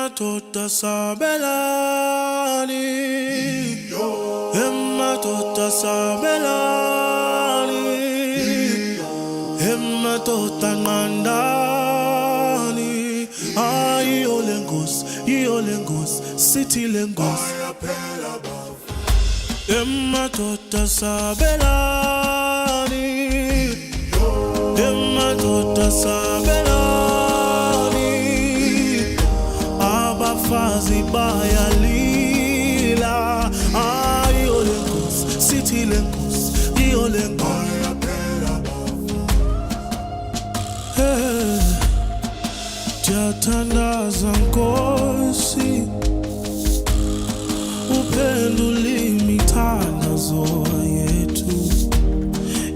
Madoda sabelani, madoda sabelani, madoda nqandani. Ayo lengosi, city lengosi. Madoda sabelani, madoda sabelani. Abafazi bayalila. Ayo lengosi, city lengosi, iyo lengosi. Jathandaza Nkosi, uphendula imithandazo yethu,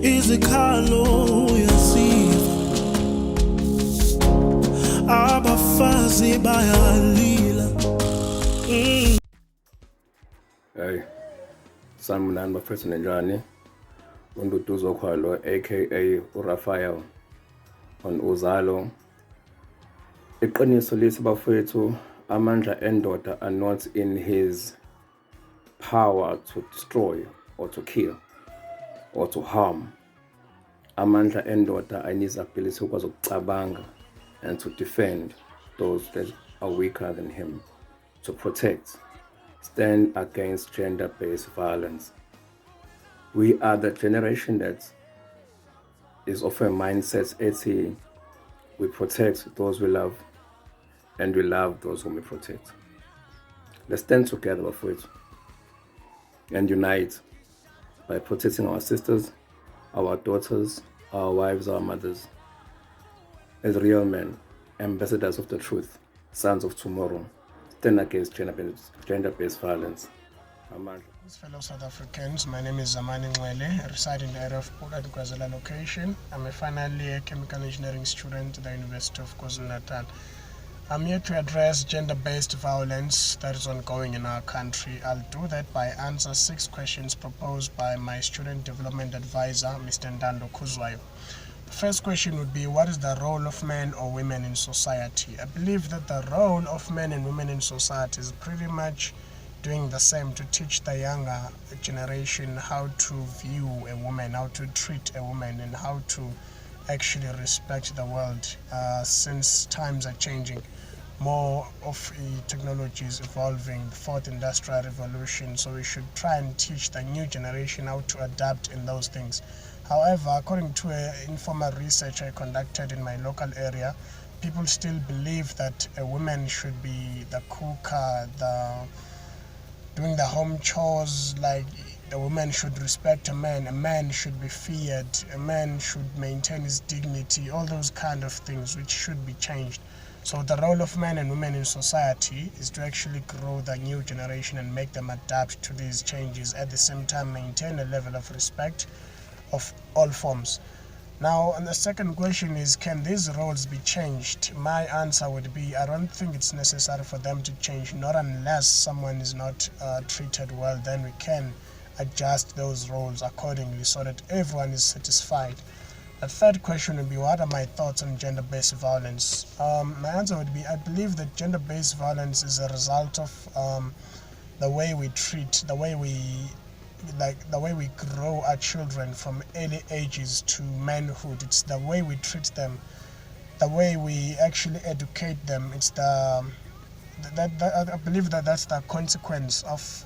izikhalo uyaziva, abafazi bayalila. Hey, sanibonani bafethu nenjani? Unduduzo Khuzwayo aka uRaphael on uzalo. Iqiniso lithi bafethu, amandla endoda are not in his power to destroy or to kill or to harm. Amandla endoda are in his ability ukwazi ukucabanga and to defend those that are weaker than him, to protect, stand against gender-based violence. We are the generation that is of a mindset we protect those we love and we love those whom we protect. Let's stand together for it and unite by protecting our sisters, our daughters, our wives, our mothers, as real men, ambassadors of the truth, sons of tomorrow. Stand against gender-based violence. Fellow South Africans, my name is Zamani Ngwele. I reside in the area of Port Khuzwayo location. I'm a final year chemical engineering student at the University of KwaZulu-Natal. I'm here to address gender-based violence that is ongoing in our country. I'll do that by answer 6 questions proposed by my student development advisor, Mr. Ntando Khuzwayo. The first question would be, what is the role of men or women in society? I believe that the role of men and women in society is pretty much doing the same, to teach the younger generation how to view a woman, how to treat a woman, and how to actually respect the world. Since times are changing, more of technology is evolving, the 4th industrial revolution, so we should try and teach the new generation how to adapt in those things. However, according to informal research I conducted in my local area, people still believe that a woman should be the cooker, doing the home chores, like the woman should respect a man should be feared, a man should maintain his dignity, all those kind of things which should be changed. So the role of men and women in society is to actually grow the new generation and make them adapt to these changes, at the same time maintain a level of respect of all forms. Now, and the second question is, can these roles be changed? My answer would be, I don't think it's necessary for them to change, not unless someone is not treated well. Then we can adjust those roles accordingly so that everyone is satisfied. The third question would be, what are my thoughts on gender-based violence? My answer would be, I believe that gender-based violence is a result of the way we treat, the way we grow our children from early ages to manhood. It's the way we treat them, the way we actually educate them. It's I believe that that's the consequence of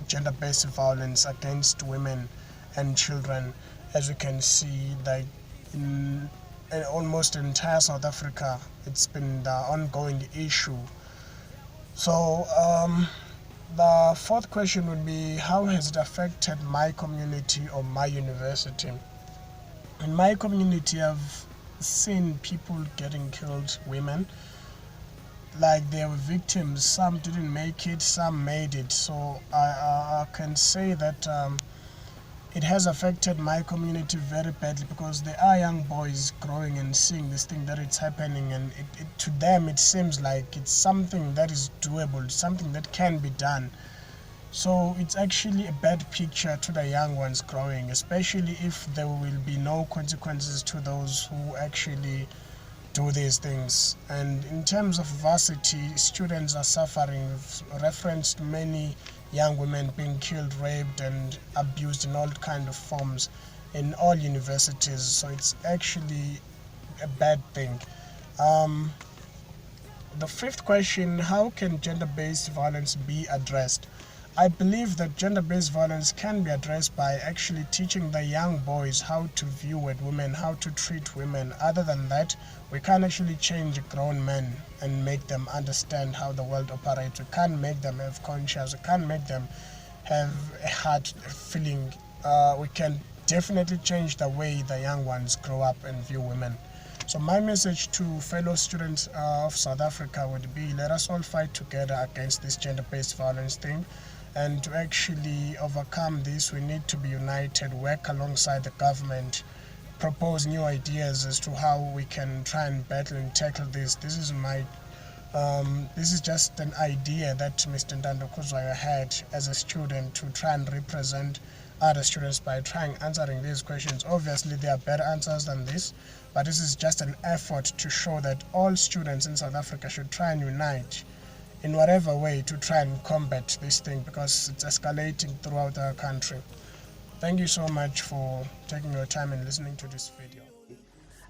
gender-based violence against women and children. As you can see, like in almost entire South Africa, it's been the ongoing issue. So the fourth question would be, how has it affected my community or my university? In my community, I've seen people getting killed, women. Like, they were victims. Some didn't make it, some made it. So I can say that it has affected my community very badly, because there are young boys growing and seeing this thing that it's happening, and to them it seems like it's something that is doable, something that can be done. So it's actually a bad picture to the young ones growing, especially if there will be no consequences to those who actually do these things. And in terms of varsity, students are suffering. We've referenced many young women being killed, raped, and abused in all kind of forms in all universities. So it's actually a bad thing. The fifth question, how can gender-based violence be addressed? I believe that gender-based violence can be addressed by actually teaching the young boys how to view women, how to treat women. Other than that, we can't actually change grown men and make them understand how the world operates. We can't make them have conscience. We can't make them have a hard feeling. We can definitely change the way the young ones grow up and view women. So my message to fellow students of South Africa would be, let us all fight together against this gender-based violence thing. And to actually overcome this, we need to be united, work alongside the government, propose new ideas as to how we can try and battle and tackle this. This is just an idea that Mr. Ntando Khuzwayo had as a student to try and represent other students by trying answering these questions. Obviously, there are better answers than this, but this is just an effort to show that all students in South Africa should try and unite in whatever way to try and combat this thing, because it's escalating throughout our country. Thank you so much for taking your time and listening to this video.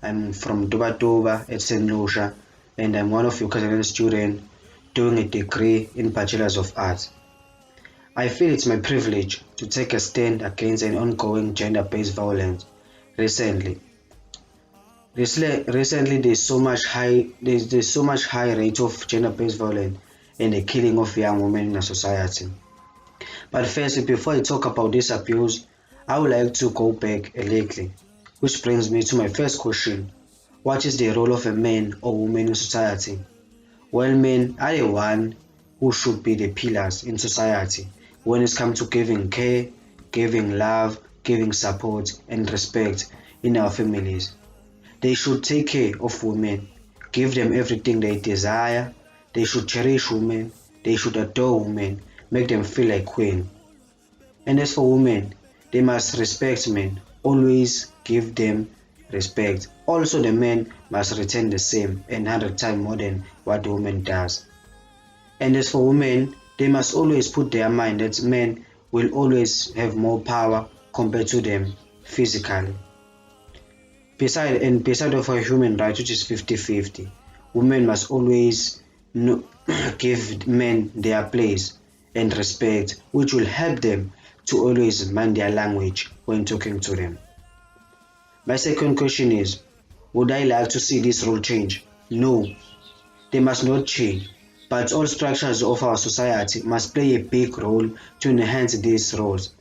I'm from Dubatuba at St. Lucia, and I'm one of your Khuzwayo students doing a degree in Bachelor's of Arts. I feel it's my privilege to take a stand against an ongoing gender-based violence. Recently, there's so much high rate of gender-based violence and the killing of young women in our society. But firstly, before I talk about this abuse, I would like to go back a little, which brings me to my first question: what is the role of a man or woman in society? Well, men are the one who should be the pillars in society when it comes to giving care, giving love, giving support and respect in our families. They should take care of women, give them everything they desire. They should cherish women, they should adore women, make them feel like queen. And as for women, they must respect men, always give them respect. Also the men must return the same and 100 times more than what the woman does. And as for women, they must always put their mind that men will always have more power compared to them physically. Beside of a human right, which is 50-50, women must always give men their place and respect, which will help them to always mind their language when talking to them. My second question is, would I like to see this role change? No, they must not change, but all structures of our society must play a big role to enhance these roles,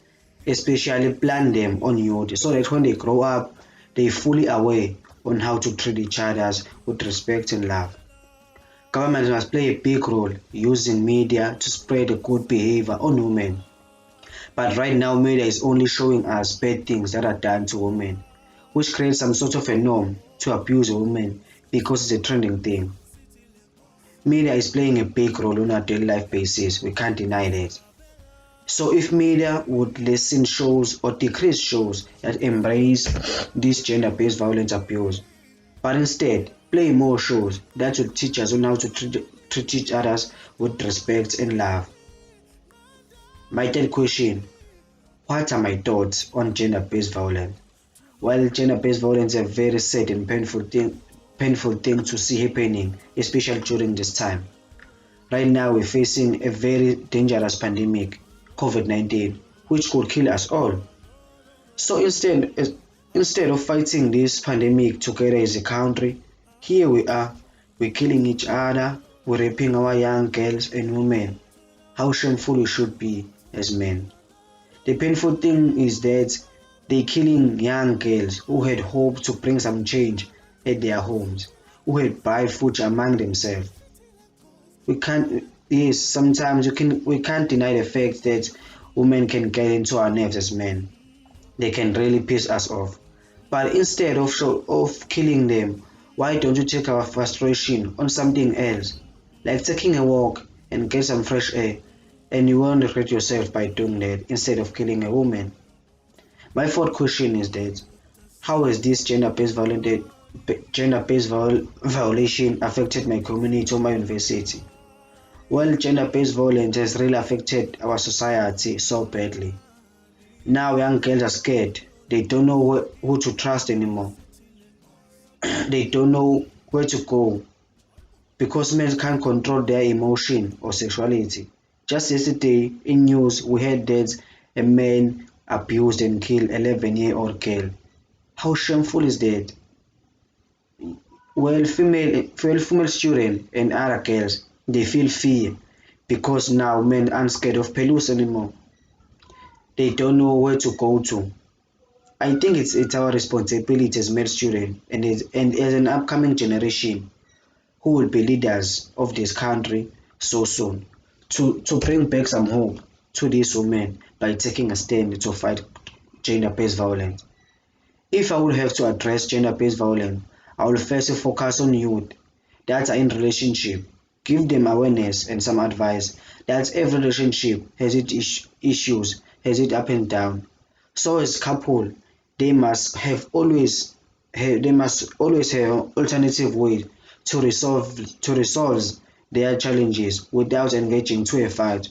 especially plan them on youth so that when they grow up, they are fully aware on how to treat each other with respect and love. Government must play a big role using media to spread a good behavior on women. But right now, media is only showing us bad things that are done to women, which creates some sort of a norm to abuse a woman because it's a trending thing. Media is playing a big role on a daily life basis, we can't deny that. So if media would lessen shows or decrease shows that embrace this gender-based violence abuse, but instead play more shows that would teach us on how to treat each other with respect and love. My third question, what are my thoughts on gender-based violence? Well, gender-based violence is a very sad and painful thing to see happening, especially during this time. Right now we're facing a very dangerous pandemic, COVID-19, which could kill us all. So instead of fighting this pandemic together as a country, here we are, we're killing each other, we're raping our young girls and women. How shameful we should be as men. The painful thing is that they're killing young girls who had hoped to bring some change at their homes, who had buy food among themselves. Sometimes we can't deny the fact that women can get into our nerves as men. They can really piss us off. But instead of killing them, why don't you take our frustration on something else, like taking a walk and get some fresh air, and you won't regret yourself by doing that instead of killing a woman. My fourth question is that, how has this gender-based violence gender-based violation affected my community or my university? Well, gender-based violence has really affected our society so badly. Now young girls are scared. They don't know who to trust anymore. They don't know where to go because men can't control their emotion or sexuality. Just yesterday in news we heard that a man abused and killed 11-year-old girl. How shameful is that? Female students and other girls they feel fear because now men aren't scared of police anymore. They don't know where to go to. I think it's our responsibility as male students and as an upcoming generation who will be leaders of this country so soon to bring back some hope to these women by taking a stand to fight gender-based violence. If I would have to address gender-based violence, I will first focus on youth that are in relationship, give them awareness and some advice that every relationship has its issues, has it up and down. So as couple, they must always have alternative ways to resolve their challenges without engaging to a fight.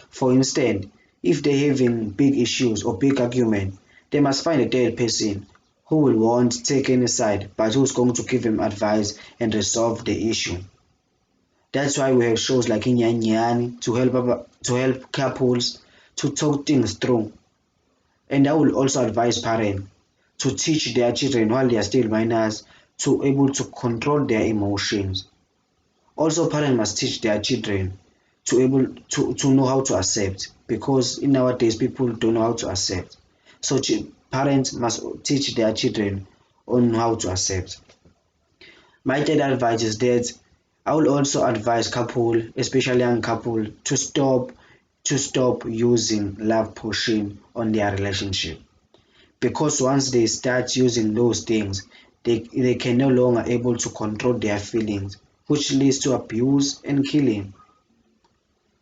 For instance, if they're having big issues or big argument, they must find a third person who will won't take any side but who's going to give them advice and resolve the issue. That's why we have shows like Inyanyani to help couples to talk things through. And I will also advise parents to teach their children while they are still minors to able to control their emotions. Also, parents must teach their children to know how to accept because in nowadays people don't know how to accept. So parents must teach their children on how to accept. My third advice is that I will also advise couple, especially young couple, to stop using love potion on their relationship because once they start using those things, they can no longer able to control their feelings, which leads to abuse and killing.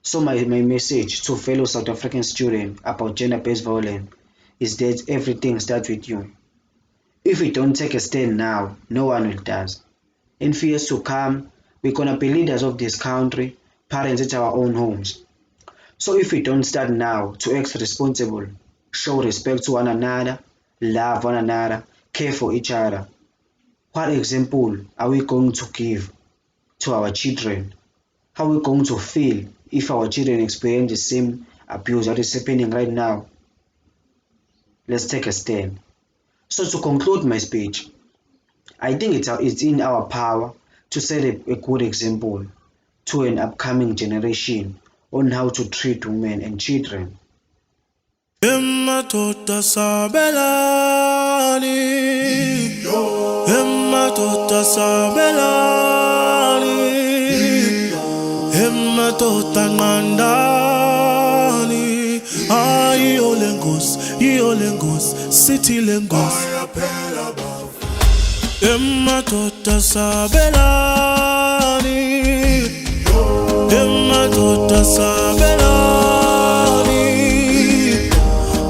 So my message to fellow South African students about gender-based violence is that everything starts with you. If we don't take a stand now, no one will does. In years to come, we're gonna be leaders of this country, parents at our own homes. So if we don't start now to act responsible, show respect to one another, love one another, care for each other, what example are we going to give to our children? How are we going to feel if our children experience the same abuse that is happening right now? Let's take a stand. So to conclude my speech, I think it's in our power to set a good example to an upcoming generation on how to treat women and children. Emadoda sabelani, emadoda sabelani, emadoda nqandani, ayiyo lengosi, yiyo lengosi, sithi lengosi. Emadoda sabelani, emadoda sabelani,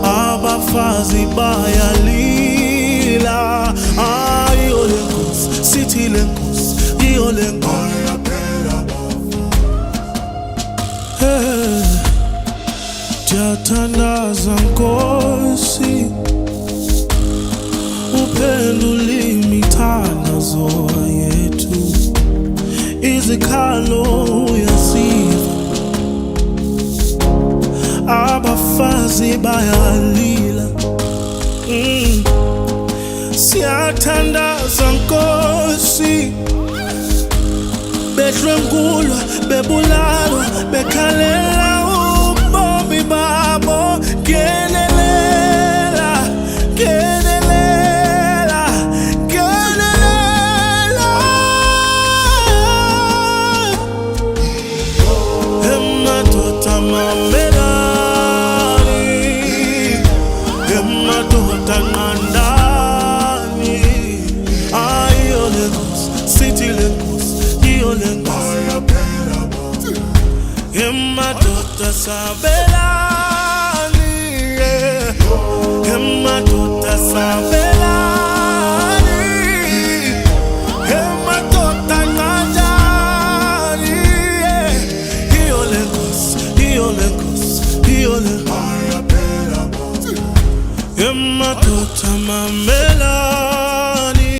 abafazi bayalila, ayiyo lengosi, sithi lengosi, yiyo lengosi. Ndiyathandaza Nkosi, uphendule imithandazo yethu, izikhalo uyasiva, abafazi bayalila. Siyathandaza Nkosi, bedlwengulwa, bebulalwa, bekhalela ubomi babo. Ngenelela, ngenelela, ngenelela. Emadoda mamelani, emadoda nqandani, ayiyo lengosi, sithi lengosi, yiyo lengosi. Emadoda sabelani, emadoda sabelani, Yemadoda mamela